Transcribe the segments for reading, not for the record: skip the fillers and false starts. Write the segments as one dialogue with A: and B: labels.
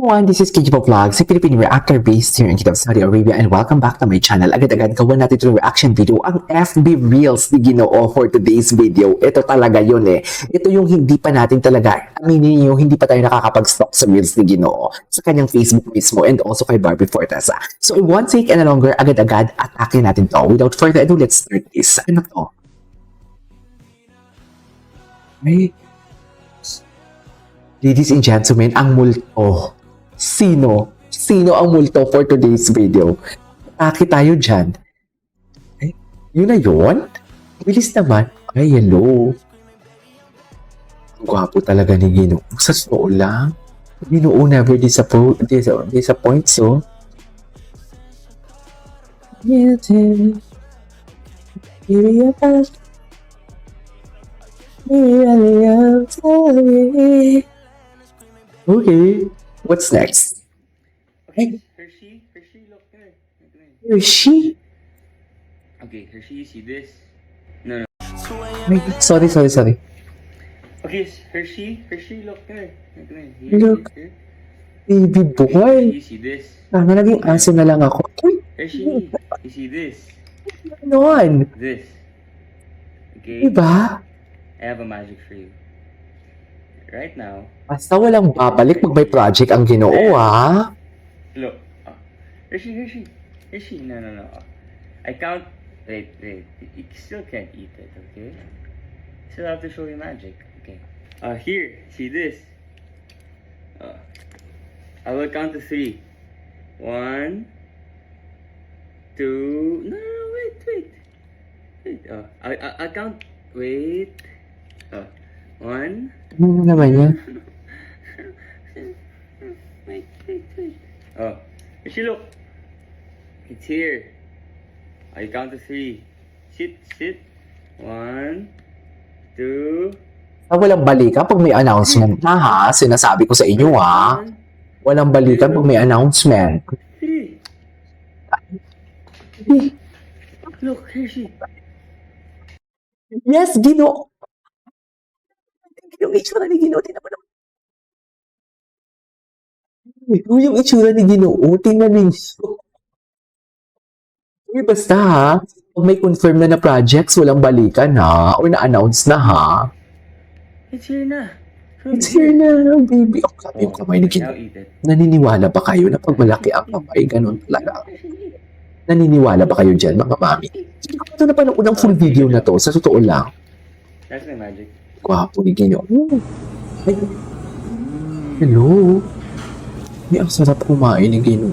A: Everyone, this is Kijibo Vlog, si Philippine reactor based here in Kingdom, Saudi Arabia, and welcome back to my channel. Agad-agad gawa natin itong reaction video, ang FB Reels ni Ginoo for today's video. Ito talaga yun eh. Ito yung hindi pa natin talaga, aminin niyo, hindi pa tayo nakakapag-stalk sa Reels ni Ginoo sa kanyang Facebook mismo and also kay Barbie Fortesa. So I won't take any longer, agad-agad atake natin to. Without further ado, let's start this. Ano to? Ay, ladies and gentlemen, ang multo. Sino? Sino ang multo for today's video? Atake tayo dyan. Ay, yun na yun? Bilis naman. Ay, hello. Ang gwapo talaga ni Ginoo. Sa totoo lang. Ginoo never disappoints, so. Okay, what's next? Hey,
B: Hershey, look there.
A: Hershey?
B: Okay, Hershey, you see this? No.
A: Ay, sorry.
B: Okay, Hershey, look there.
A: Look.
B: Here.
A: Baby boy.
B: You see this?
A: Sana naging aso na lang ako. Uy,
B: Hershey, you see this?
A: noon.
B: This. Okay,
A: Diba?
B: I have a magic for you. Right now,
A: Basta walang babalik pag may project ang Ginoo, ha?
B: look. Hershey. No. I count. Wait. You still can't eat it, okay? Still have to show you magic. Okay. Here. See this? I will count to 3. 1, 2. No. Wait. I'll count. Wait. 1.
A: Ano na naman yan?
B: Wait. Hershey, look. It's here. I count to 3. Sit. 1, 2.
A: Walang balikan pag may announcement na, ha? Sinasabi ko sa inyo, ha? Walang balikan pag may announcement.
B: 3. Look, Hershey.
A: Yes, Ginoo. Yung itsura ni Ginoo, tingnan mo naman. Yung itsura ni Ginoo, tingnan ninyo. Basta ha, pag may confirm na projects, walang balikan ha, or na-announce na ha.
B: It's here na.
A: It's here na, baby. Ang sabi yung kamay ni
B: Now
A: Ginoo.
B: eat it.
A: Naniniwala ba kayo na pag malaki ang kamay, ganun talaga? Naniniwala ba kayo dyan, mga mami? Ito na pa ng unang full video na to, sa totoo lang.
B: That's my magic.
A: Gwapo ni Ginoo. Ay, hello. Ang sarap kumain ni Ginoo.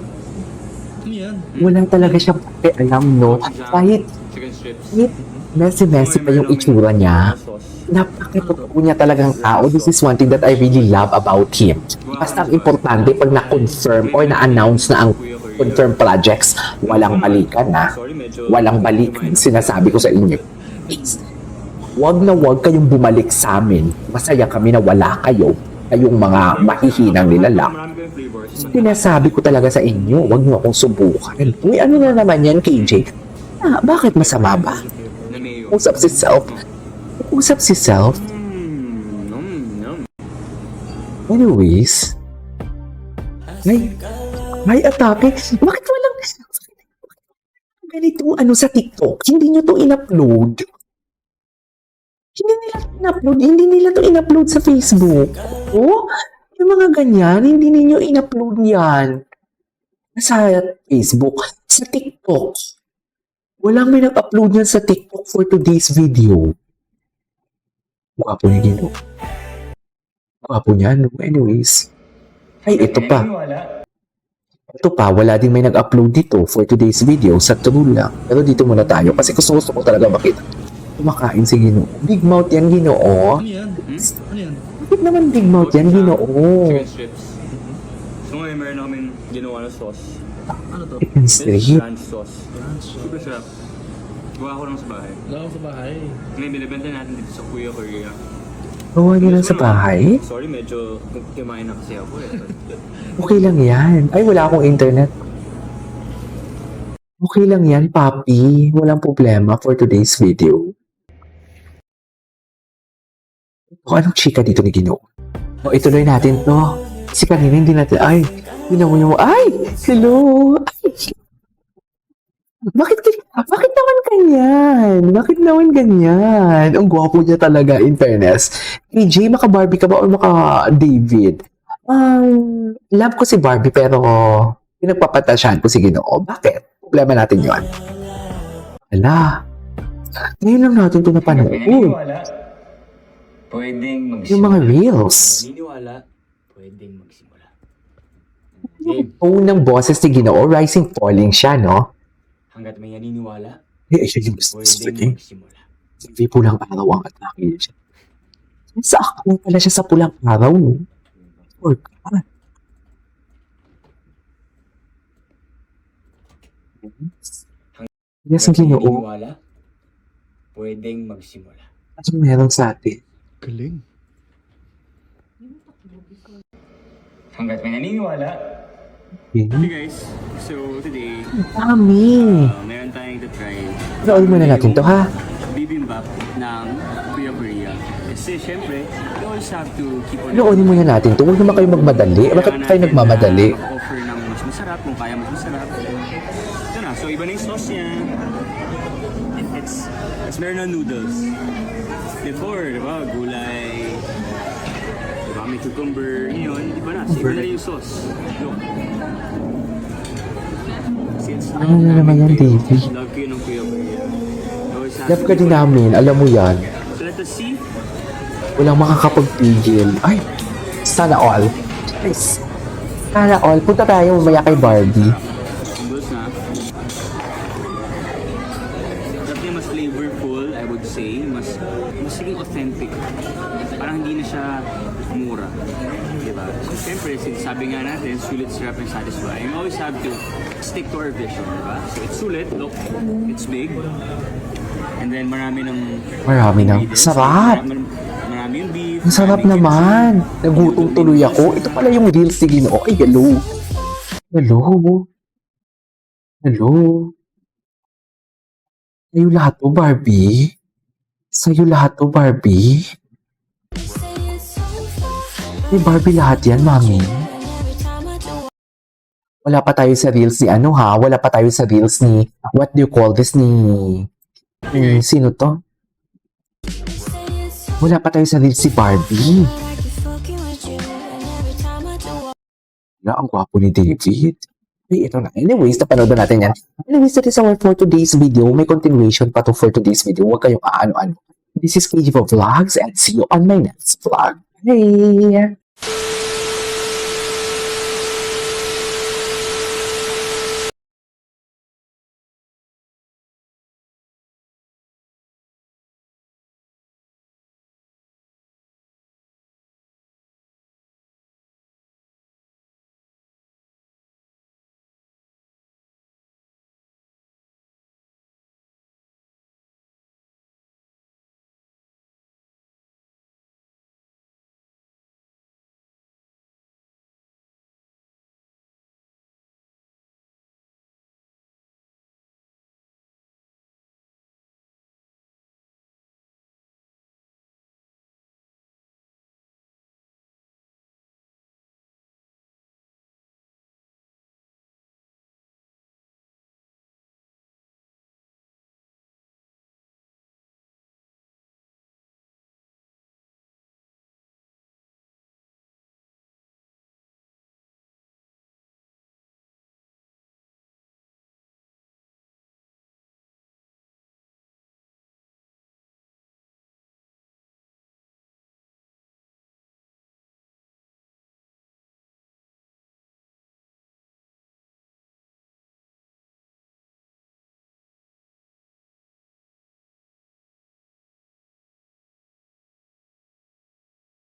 A: Wala talaga siyang alam, no? Kahit messy pa yung itsura niya, napakatotoo niya talagang tao. This is one thing that I really love about him. Basta ang importante, pag na-confirm or na-announce na ang confirmed projects, walang balikan na. Walang balikan. Sinasabi ko sa inyo. Wag kayong bumalik sa amin. Masaya kami na wala kayo. Kayong mga mahihinang nilalang. Sinasabi ko talaga sa inyo, wag niyo akong subukan. Uy, ano na naman yan, KJ? Bakit masama ba? Usap si Self. Anyways. May atake. Bakit walang ganitong ano sa TikTok? Hindi nyo to in-upload. Hindi nila to in-upload sa Facebook. Oh, yung mga ganyan, hindi ninyo in-upload yan. Sa Facebook, sa TikTok. Walang may nag-upload yan sa TikTok for today's video. Gwapo ni Ginoo. Gwapo niya, no? Anyways. Ay, ito pa. Wala din may nag-upload dito for today's video sa True lang. Pero dito muna tayo kasi gusto ko talaga makita. Kumakain si Ginoo. Big mouth yan, Ginoo.
C: Ano yan?
A: Bakit naman big mouth yan, Ginoo?
B: Chicken strips. So ngayon meron na kaming ginawa na sauce.
C: Ano to?
A: Chicken
B: This is
A: strip.
B: ranch sauce. Super sarap. Gawa ko lang sa bahay.
C: Wala sa bahay.
B: Ngayon binibenta natin dito sa Kuya Korea.
A: Gawa niyo lang sa bahay?
B: Sorry, medyo kumain na kasi ako eh.
A: Okay lang yan. Ay, wala akong internet. Okay lang yan, papi. Walang problema for today's video. O, anong chika dito ni Ginoo? O, ituloy natin to. Si kanina hindi natin, ay, ginawa mo, ay, hello, ay, bakit naman ganyan? Bakit naman ganyan? Ang gwapo niya talaga, in fairness. AJ, maka-Barbie ka ba or maka-David? Love ko si Barbie pero pinagpapatasyahan ko si Ginoo. Bakit? Problema natin yun. Hala. Ngayon lang natin ito napanood.
B: Naniniwala, pwedeng magsimula.
A: Yung mga reels.
B: Naniniwala, pwedeng magsimula. Game.
A: Unang boses ni Ginoo, rising falling siya, no?
B: Hanggat may naniniwala,
A: Siya yung
B: pwedeng magsimula.
A: Hindi pulang araw ang atake niya. Sa ako pala siya sa pulang araw. Or God. Yes, ang Ginoo.
B: Naniniwala, pwedeng magsimula.
A: Ano meron sa atin?
C: Galing.
B: Hanggat may naniniwala.
A: Okay.
B: Hey guys, so today,
A: Dami.
B: meron tayong try
A: Gawin muna natin to, ha?
B: bibimbap ng Kuya Korea. Kasi syempre, you always have to keep on...
A: Noonin muna natin to. Huwag naman kayo magmadali. Bakit kayo nagmamadali?
B: Offer ng mas masarap, kung kaya mas masarap. Ito na, so iba na yung sauce niya. It's meron na noodles. Before, di ba, gulay, di ba, may cucumber, yun, iba na. So iba na yung sauce. Look.
A: Ano na naman yan, Davey?
B: Love ko yun ng Kuya Korea. Always have
A: Love
B: to
A: ka din
B: keep on-
A: namin. Alam mo yan.
B: So let us see.
A: Walang makakapagpigil. Ay, sana all. Guys, sana all. Punta tayo mamaya kay Barbie.
B: Noodles na. Dapat niya mas flavorful, I would say. Mas siging authentic. Parang hindi na siya mura. Diba? So, siyempre, sabi nga natin, sulit, sarap, and satisfying. You always have to stick to our vision, diba? So, it's sulit. Look, it's big. And then, marami ng...
A: Marami na.
B: ingredients.
A: Sarap!
B: Marami yung beef.
A: Ang sarap
B: marami
A: naman. Nagutom tuloy ako. Ito pala yung reels ni Ginoo. Ay, hello. Hello. Hello. Sa'yo lahat to, Barbie. Sa'yo lahat to, Barbie. May Barbie lahat yan, mami. Wala pa tayo sa reels ni ano ha? Wala pa tayo sa reels ni, what do you call this ni, sino to? Wala pa tayo sa reels si Barbie. Wala, ang gwapo ni David. Ay, ito na. Anyways, napanood na natin yan. Anyways, that is our for today's video. May continuation pa to for today's video. Huwag kayong aano-ano. This is KG Vlogs and see you on my next vlog. Bye!